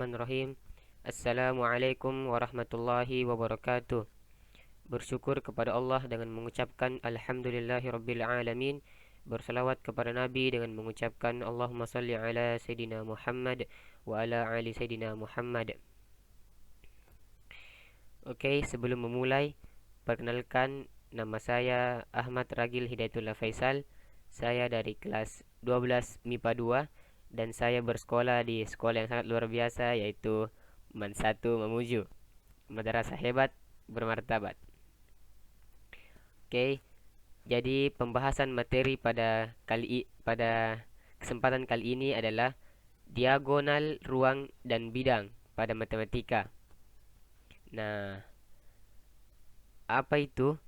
Bismillahirrahmanirrahim. Assalamualaikum warahmatullahi wabarakatuh. Bersyukur kepada Allah dengan mengucapkan Alhamdulillahirabbil alamin. Bersalawat kepada Nabi dengan mengucapkan Allahumma salli ala Sayyidina Muhammad wa ala ali Sayyidina Muhammad. Oke, sebelum memulai, perkenalkan, nama saya Ahmad Ragil Hidayatullah Faisal. Saya dari kelas 12 MIPA 2 dan saya bersekolah di sekolah yang sangat luar biasa, yaitu Man 1 Mamuju, madrasah hebat bermartabat. Oke, jadi pembahasan materi pada kesempatan kali ini adalah diagonal ruang dan bidang pada matematika. Nah, apa itu?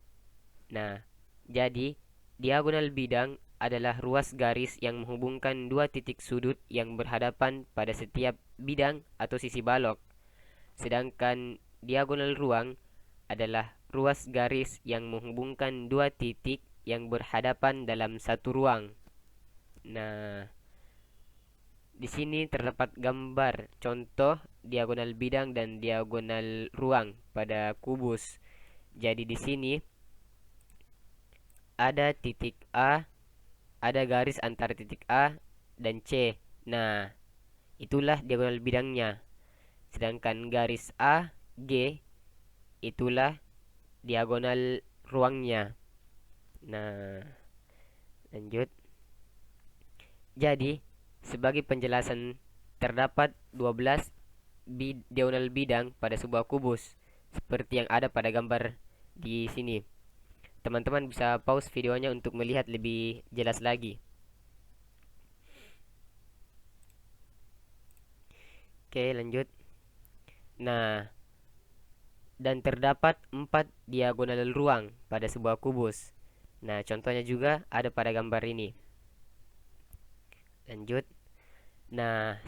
Nah, jadi diagonal bidang adalah ruas garis yang menghubungkan dua titik sudut yang berhadapan pada setiap bidang atau sisi balok. Sedangkan diagonal ruang adalah ruas garis yang menghubungkan dua titik yang berhadapan dalam satu ruang. Nah, di sini terdapat gambar contoh diagonal bidang dan diagonal ruang pada kubus. Jadi di sini ada titik A, ada garis antara titik A dan C. Nah, itulah diagonal bidangnya. Sedangkan garis A, G, itulah diagonal ruangnya. Nah, lanjut. Jadi, sebagai penjelasan, terdapat 12 diagonal bidang pada sebuah kubus, seperti yang ada pada gambar di sini. Teman-teman bisa pause videonya untuk melihat lebih jelas lagi. Oke, lanjut. Nah, dan terdapat 4 diagonal ruang pada sebuah kubus. Nah, contohnya juga ada pada gambar ini. Lanjut. Nah,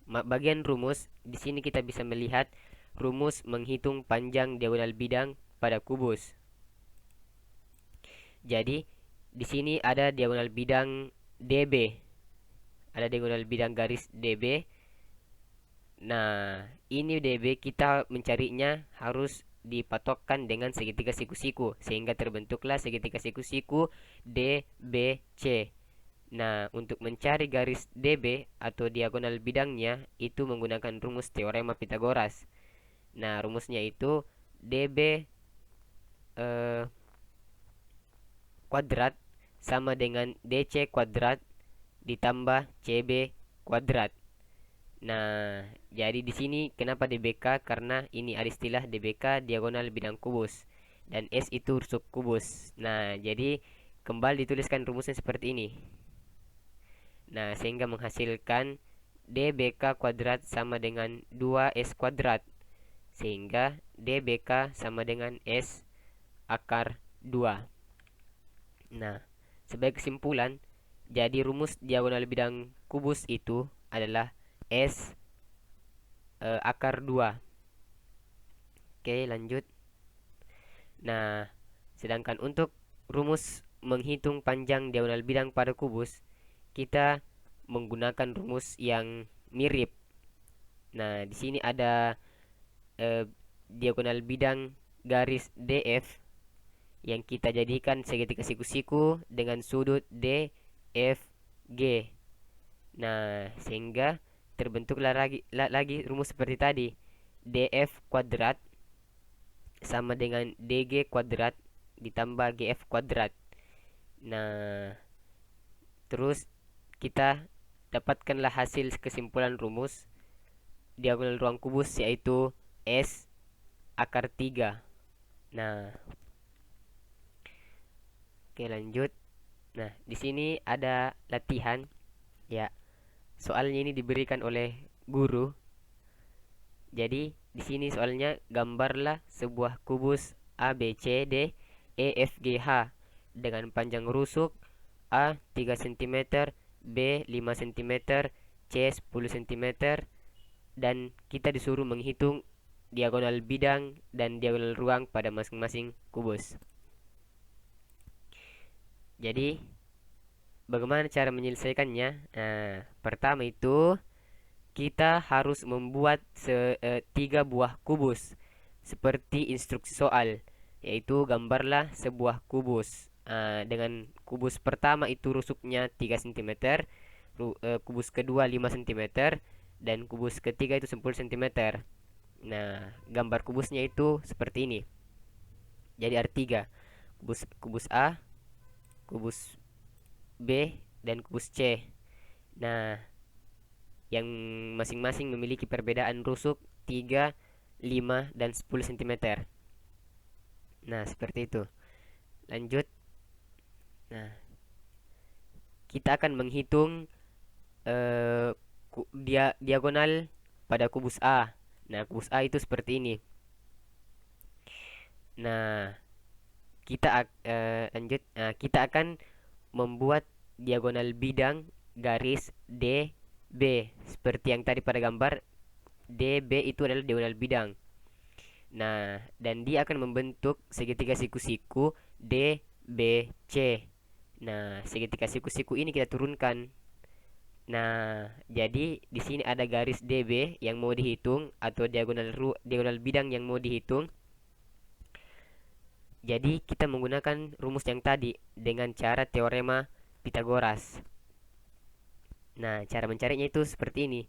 bagian rumus di sini kita bisa melihat rumus menghitung panjang diagonal bidang pada kubus. Jadi, di sini ada diagonal bidang DB. Ada diagonal bidang garis DB. Nah, ini DB kita mencarinya harus dipatokkan dengan segitiga siku-siku sehingga terbentuklah segitiga siku-siku DBC. Nah, untuk mencari garis DB atau diagonal bidangnya itu menggunakan rumus teorema Pitagoras. Nah, rumusnya itu DB kuadrat sama dengan DC kuadrat ditambah CB kuadrat. Nah, jadi di sini kenapa DBK? Karena ini ada istilah DBK diagonal bidang kubus dan S itu subkubus. Nah, jadi kembali dituliskan rumusnya seperti ini. Nah, sehingga menghasilkan DBK kuadrat sama dengan 2S kuadrat. Sehingga DBK sama dengan S akar 2. Nah, sebagai kesimpulan, jadi rumus diagonal bidang kubus itu adalah S akar 2. Oke, lanjut. Nah, sedangkan untuk rumus menghitung panjang diagonal bidang pada kubus, kita menggunakan rumus yang mirip. Nah, di sini ada diagonal bidang garis DF yang kita jadikan segitiga siku-siku dengan sudut DFG. Nah, sehingga terbentuklah lagi rumus seperti tadi. DF kuadrat sama dengan DG kuadrat ditambah GF kuadrat. Nah, terus kita dapatkanlah hasil kesimpulan rumus diagonal ruang kubus, yaitu S akar 3. Nah, oke, lanjut. Nah, di sini ada latihan ya. Soalnya ini diberikan oleh guru. Jadi, di sini soalnya gambarlah sebuah kubus ABCD EFGH dengan panjang rusuk A 3 cm, B 5 cm, C 10 cm, dan kita disuruh menghitung diagonal bidang dan diagonal ruang pada masing-masing kubus. Jadi, bagaimana cara menyelesaikannya? Nah, pertama itu kita harus membuat 3 buah kubus seperti instruksi soal, yaitu gambarlah sebuah kubus. Dengan kubus pertama itu rusuknya 3 cm, kubus kedua 5 cm, dan kubus ketiga itu 10 cm. Nah, gambar kubusnya itu seperti ini. Jadi ada 3, kubus A, kubus B, dan kubus C. Nah, yang masing-masing memiliki perbedaan rusuk 3, 5, dan 10 cm. Nah, seperti itu. Lanjut. Nah, kita akan menghitung diagonal pada kubus A. Nah, kubus A itu seperti ini. Nah, lanjut. Nah, kita akan membuat diagonal bidang garis DB seperti yang tadi pada gambar. DB itu adalah diagonal bidang. Nah, dan dia akan membentuk segitiga siku-siku DBC. Nah, segitiga siku-siku ini kita turunkan. Nah, jadi di sini ada garis DB yang mau dihitung atau diagonal bidang yang mau dihitung. Jadi kita menggunakan rumus yang tadi dengan cara teorema Pythagoras. Nah, cara mencarinya itu seperti ini.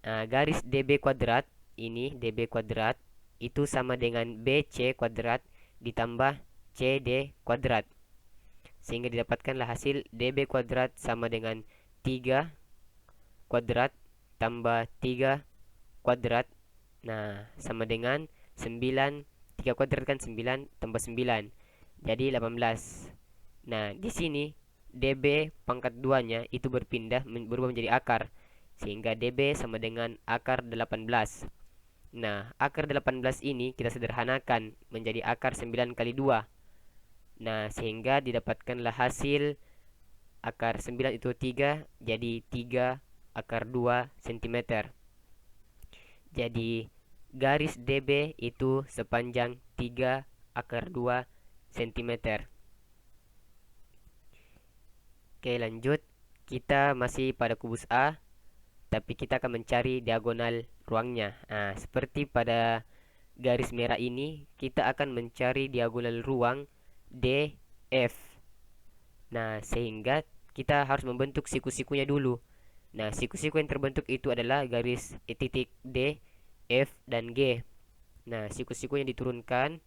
Nah, garis DB kuadrat ini, DB kuadrat itu sama dengan BC kuadrat ditambah CD kuadrat. Sehingga didapatkanlah hasil DB kuadrat sama dengan 3 kuadrat tambah 3 kuadrat. Nah, sama dengan 9. 3 kuadrat kan 9 tambah 9. Jadi 18. Nah, di sini DB pangkat 2-nya itu berubah menjadi akar. Sehingga DB sama dengan akar 18. Nah, akar 18 ini kita sederhanakan menjadi akar 9 kali 2. Nah, sehingga didapatkanlah hasil akar 9 itu 3. Jadi 3 akar 2 cm. Jadi garis DB itu sepanjang 3 akar 2 cm. Oke, lanjut. Kita masih pada kubus A, tapi kita akan mencari diagonal ruangnya. Nah, seperti pada garis merah ini, kita akan mencari diagonal ruang DF. Nah, sehingga kita harus membentuk siku-sikunya dulu. Nah, siku-siku yang terbentuk itu adalah garis titik D, F, dan G. Nah, siku-sikunya diturunkan.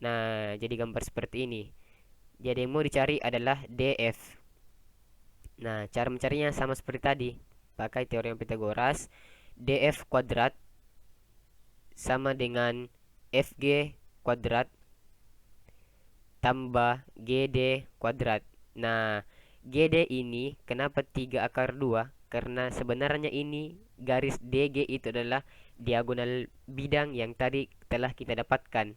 Nah, jadi gambar seperti ini. Jadi yang mau dicari adalah DF. Nah, cara mencarinya sama seperti tadi. Pakai teorema Pythagoras. DF kuadrat sama dengan FG kuadrat tambah GD kuadrat. Nah, GD ini kenapa 3 akar 2? Karena sebenarnya ini garis DG itu adalah diagonal bidang yang tadi telah kita dapatkan.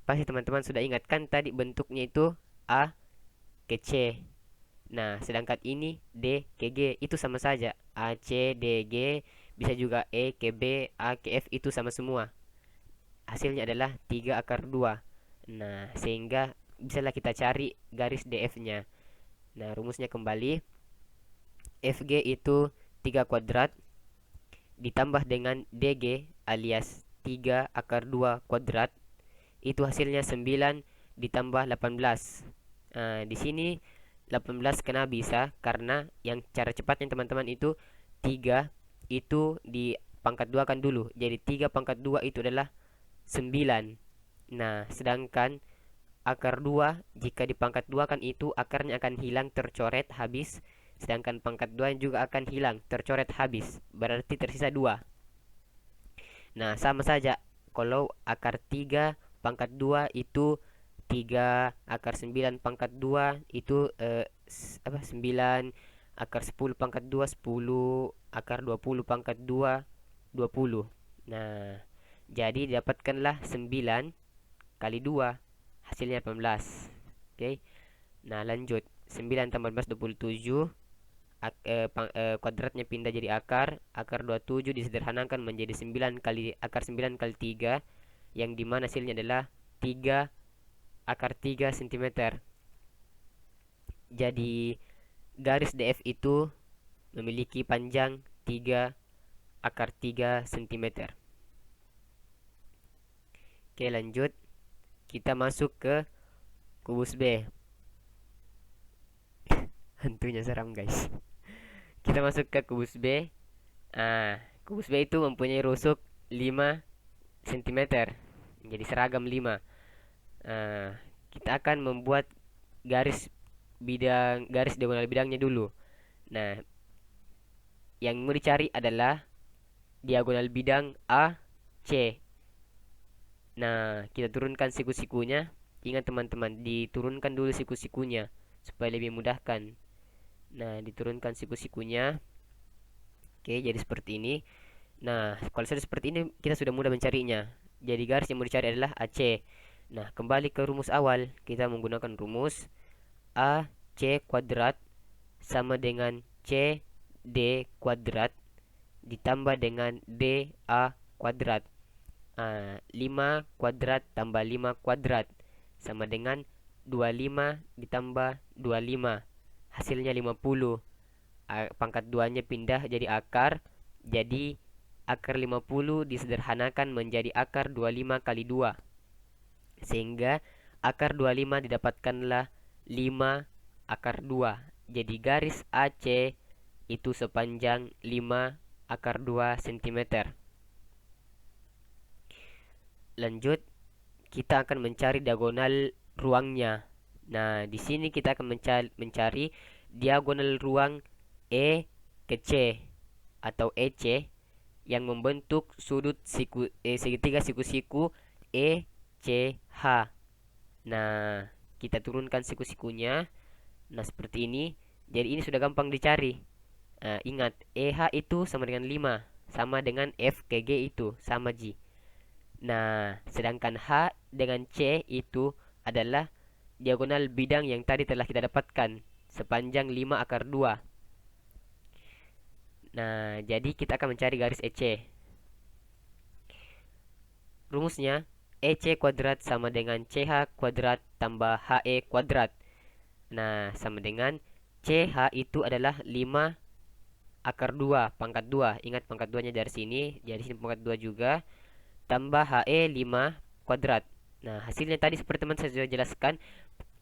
Pasti teman-teman sudah ingat kan tadi bentuknya itu A ke C. Nah, sedangkan ini D ke G itu sama saja. AC, DG, bisa juga E ke B, A ke F itu sama semua. Hasilnya adalah 3 akar 2. Nah, sehingga bisalah kita cari garis DF-nya. Nah, rumusnya kembali. FG itu 3 kuadrat ditambah dengan DG alias 3 akar 2 kuadrat. Itu hasilnya 9 ditambah 18. Nah, di sini 18 kenapa bisa? Karena yang cara cepatnya teman-teman itu 3 itu dipangkat 2 kan dulu. Jadi 3 pangkat 2 itu adalah 9. Nah, sedangkan akar 2 jika dipangkat 2 kan itu akarnya akan hilang tercoret habis. Sedangkan pangkat 2 juga akan hilang tercoret habis. Berarti tersisa 2. Nah, sama saja. Kalau akar 3 pangkat 2 itu 3 akar 9 pangkat 2 itu 9 akar 10 pangkat 2 10 akar 20 pangkat 2 20. Nah, jadi dapatkanlah 9 kali 2 hasilnya 18. Oke. Nah, lanjut. 9 tambah 18 27. Kuadratnya pindah jadi akar. Akar 27 disederhanakan menjadi 9 kali akar 9 kali 3 yang dimana hasilnya adalah 3 akar 3 cm. Jadi garis DF itu memiliki panjang akar 3 cm. Oke, lanjut. Kita masuk ke kubus B. Hantunya seram, guys. Kita masuk ke kubus B. Kubus B itu mempunyai rusuk 5 cm. Jadi seragam 5. Kita akan membuat garis diagonal bidangnya dulu. Nah, yang mau dicari adalah diagonal bidang AC. Nah, kita turunkan siku-sikunya. Ingat teman-teman, diturunkan dulu siku-sikunya supaya lebih mudahkan. Nah, diturunkan siku-sikunya. Oke, jadi seperti ini. Nah, kalau sudah seperti ini, kita sudah mudah mencarinya. Jadi garis yang mau dicari adalah AC. Nah, kembali ke rumus awal. Kita menggunakan rumus AC kuadrat sama dengan CD kuadrat ditambah dengan DA kuadrat. 5 kuadrat tambah 5 kuadrat sama dengan 25 ditambah 25. Hasilnya 50. Pangkat 2-nya pindah jadi akar. Jadi akar 50 disederhanakan menjadi akar 25 kali 2. Sehingga akar 25 didapatkanlah 5 akar 2. Jadi garis AC itu sepanjang 5 akar 2 cm. Lanjut, kita akan mencari diagonal ruangnya. Nah, di sini kita akan mencari diagonal ruang E ke C atau EC yang membentuk sudut segitiga siku-siku ECH. Nah, kita turunkan siku-sikunya. Nah, seperti ini. Jadi ini sudah gampang dicari. Ingat, EH itu sama dengan 5, sama dengan F ke G itu sama G. Nah, sedangkan H dengan C itu adalah diagonal bidang yang tadi telah kita dapatkan sepanjang 5 akar 2. Nah, jadi kita akan mencari garis EC. Rumusnya EC kuadrat sama dengan CH kuadrat tambah HE kuadrat. Nah, sama dengan CH itu adalah 5 akar 2 pangkat 2. Ingat pangkat 2-nya dari sini, jadi sini pangkat 2 juga. Tambah HE 5 kuadrat. Nah, hasilnya tadi seperti teman saya sudah jelaskan.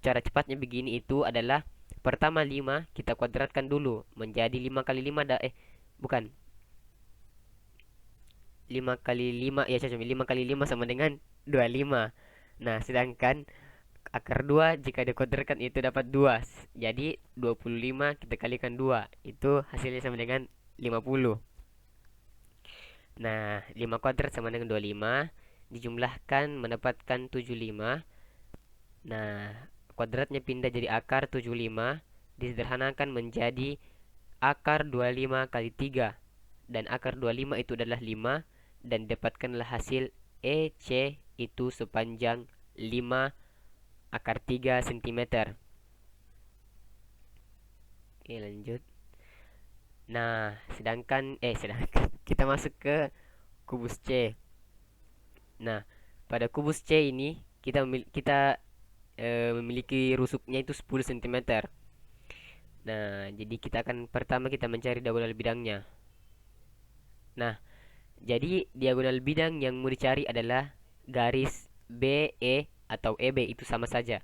Cara cepatnya begini itu adalah pertama 5 kita kuadratkan dulu menjadi 5 kali 5 bukan. 5 kali 5 ya, 5 kali 5 sama dengan 25. Nah, sedangkan akar 2 jika dikuadratkan itu dapat 2. Jadi 25 kita kalikan 2. Itu hasilnya sama dengan 50. Nah, 5 kuadrat sama dengan 25. Dijumlahkan mendapatkan 75. Nah, kuadratnya pindah jadi akar 75. Disederhanakan menjadi akar 25 kali 3. Dan akar 25 itu adalah 5. Dan dapatkanlah hasil EC itu sepanjang 5 akar 3 cm. Oke, lanjut. Nah, sedangkan kita masuk ke kubus C. Nah, pada kubus C ini kita memiliki rusuknya itu 10 cm. Nah, jadi pertama kita mencari diagonal bidangnya. Nah, jadi diagonal bidang yang mau dicari adalah garis BE atau EB, itu sama saja.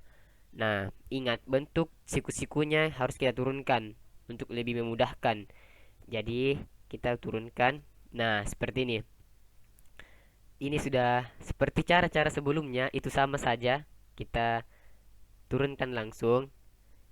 Nah, ingat bentuk siku-sikunya harus kita turunkan untuk lebih memudahkan. Jadi kita turunkan. Nah, seperti ini. Ini sudah seperti cara-cara sebelumnya, itu sama saja. Kita turunkan langsung.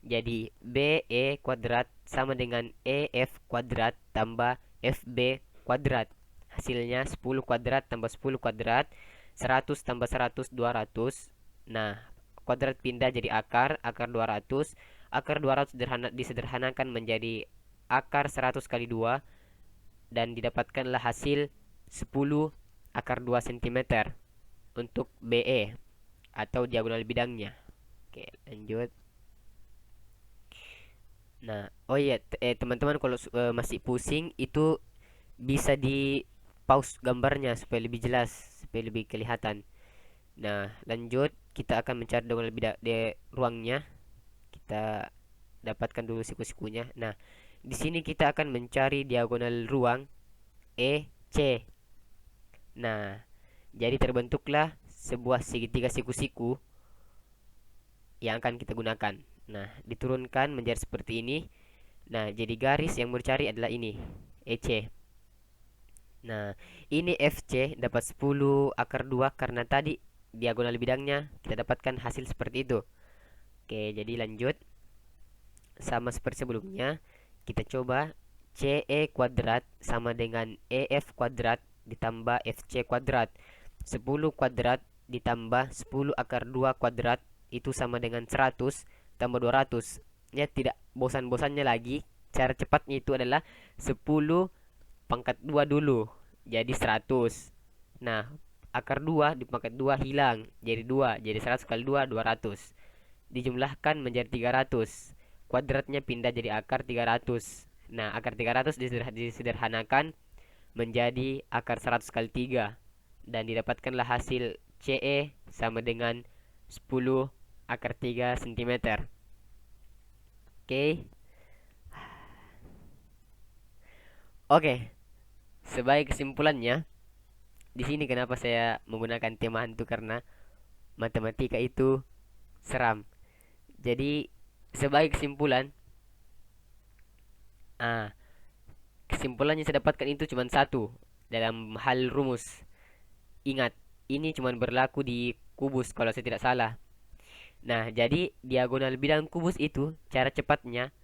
Jadi BE kuadrat sama dengan EF kuadrat tambah FB kuadrat. Hasilnya 10 kuadrat tambah 10 kuadrat, 100 tambah 100, 200. Nah, kuadrat pindah jadi akar 200. Akar 200 disederhanakan menjadi akar 100 kali 2. Dan didapatkanlah hasil 10 akar 2 cm untuk BE atau diagonal bidangnya. Oke, lanjut. Nah, oh iya, teman-teman kalau masih pusing itu bisa di pause gambarnya supaya lebih jelas, supaya lebih kelihatan. Nah, lanjut kita akan mencari diagonal bidang di ruangnya. Kita dapatkan dulu siku-sikunya. Nah, Di sini kita akan mencari diagonal ruang EC. Nah, jadi terbentuklah sebuah segitiga siku-siku yang akan kita gunakan. Nah, diturunkan menjadi seperti ini. Nah, jadi garis yang mau dicari adalah ini, EC. Nah, ini FC dapat 10 akar 2 karena tadi diagonal bidangnya kita dapatkan hasil seperti itu. Oke, jadi lanjut. Sama seperti sebelumnya, kita coba CE kuadrat sama dengan EF kuadrat ditambah FC kuadrat. 10 kuadrat ditambah 10 akar 2 kuadrat itu sama dengan 100 tambah 200. Ya, tidak bosan-bosannya lagi. Cara cepatnya itu adalah 10 pangkat 2 dulu. Jadi 100. Nah, akar 2 dipangkat 2 hilang. Jadi 2. Jadi 100 kali 2, 200. Dijumlahkan menjadi 300. Kuadratnya pindah jadi akar 300. Nah, akar 300 disederhanakan menjadi akar 100 kali 3. Dan didapatkanlah hasil CE sama dengan 10 akar 3 cm. Oke. Oke. Sebagai kesimpulannya, di sini kenapa saya menggunakan tema hantu karena matematika itu seram. Jadi sebagai kesimpulan, ah, kesimpulannya saya dapatkan itu cuma satu dalam hal rumus. Ingat, ini cuma berlaku di kubus kalau saya tidak salah. Nah, jadi diagonal bidang kubus itu cara cepatnya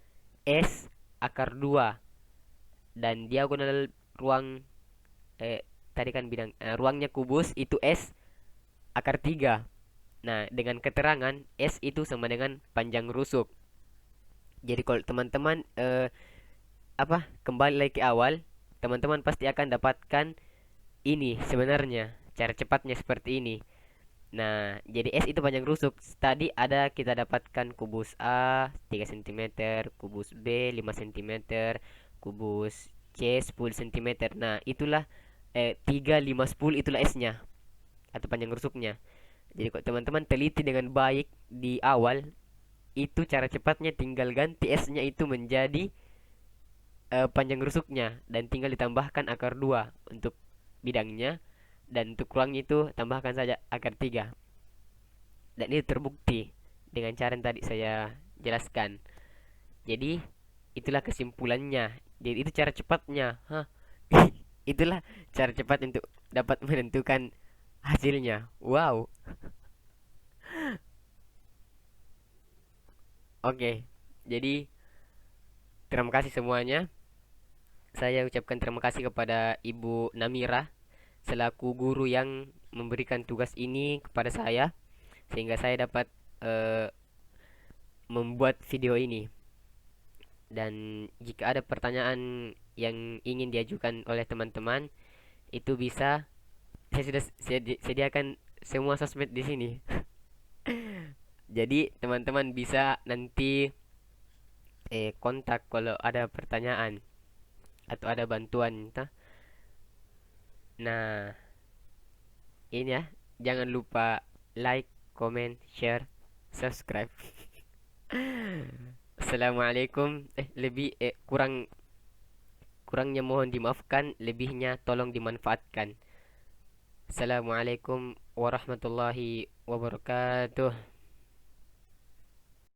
S akar 2 dan diagonal ruang tadi kan bidang ruangnya kubus itu S akar 3. Nah, dengan keterangan S itu sama dengan panjang rusuk. Jadi kalau teman-teman kembali lagi ke awal, teman-teman pasti akan dapatkan ini sebenarnya cara cepatnya seperti ini. Nah, jadi S itu panjang rusuk. Tadi ada kita dapatkan kubus A 3 cm, kubus B 5 cm, kubus C 10 cm. Nah, itulah 3, 5, 10 itulah S-nya atau panjang rusuknya. Jadi kalau teman-teman teliti dengan baik di awal, itu cara cepatnya tinggal ganti S-nya itu menjadi panjang rusuknya dan tinggal ditambahkan akar 2 untuk bidangnya dan untuk ruangnya itu tambahkan saja akar 3. Dan itu terbukti dengan cara yang tadi saya jelaskan. Jadi itulah kesimpulannya. Jadi itu cara cepatnya. Hah. Itulah cara cepat untuk dapat menentukan hasilnya. Wow. Oke. Jadi terima kasih semuanya. Saya ucapkan terima kasih kepada Ibu Namira selaku guru yang memberikan tugas ini kepada saya sehingga saya dapat eh, membuat video ini. Dan jika ada pertanyaan yang ingin diajukan oleh teman-teman, itu bisa saya sudah sediakan semua sosmed di sini. Jadi teman-teman bisa nanti kontak kalau ada pertanyaan atau ada bantuan. Nah, ini ya, jangan lupa like, comment, share, subscribe. Assalamualaikum. Kurangnya mohon dimaafkan, lebihnya tolong dimanfaatkan. Assalamualaikum warahmatullahi wabarakatuh.